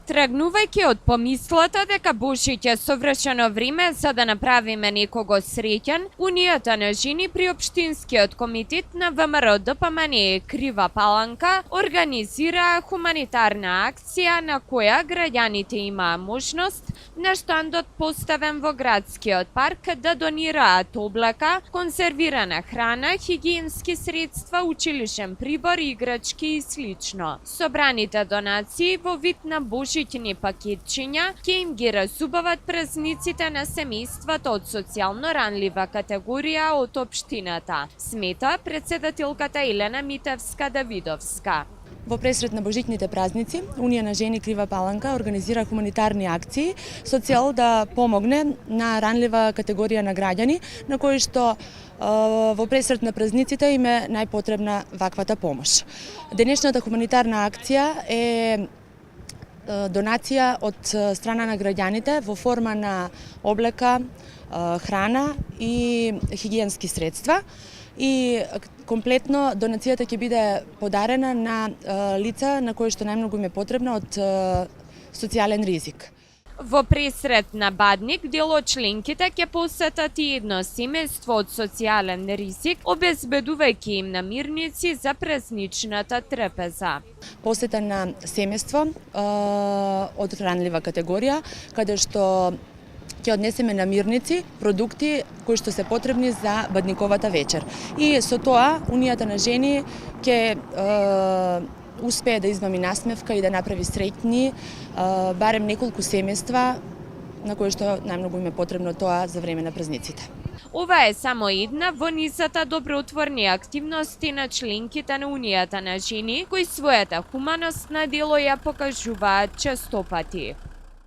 Трагнувајќи од помислата дека Божиќ е совршено време за да направиме некого среќен, Унијата на жени при Општинскиот комитет на ВМРО ДПМНЕ Крива Паланка организираа хуманитарна акција на која граѓаните имаа можност на штандот поставен во градскиот парк да донираат облека, конзервирана храна, хигиенски средства, училишен прибор, играчки и слично. Собраните донации во вид на божиќни пакетчиња ќе им ги разубават празниците на семејствата од социјално ранлива категорија од општината, смета претседателката Елена Митевска-Давидовска. Во пресрет на божиќните празници, Унија на жени Крива Паланка организира хуманитарни акции со цел да помогне на ранлива категорија на граѓани на кои што во пресрет на празниците им е најпотребна ваквата помош. Денешната хуманитарна акција е донација од страна на граѓаните во форма на облека, храна и хигиенски средства. И комплетно донацијата ќе биде подарена на лица на кои што најмногу им е потребна од социјален ризик. Во пресрет на Бадник, дел од членките ќе посетат и едно семејство од социјален ризик, обезбедувајќи им намирници за празничната трпеза. Посета на семејство од ранлива категорија, каде што ќе однесеме намирници, продукти кои што се потребни за бадниковата вечер. И со тоа Унијата на жени ќе успее да измами насмевка и да направи среќни барем неколку семејства на кои што најмногу им е потребно тоа за време на празниците. Ова е само една во низата добротворни активности на членките на Унијата на жени, кои својата хуманост на дело ја покажуваат честопати.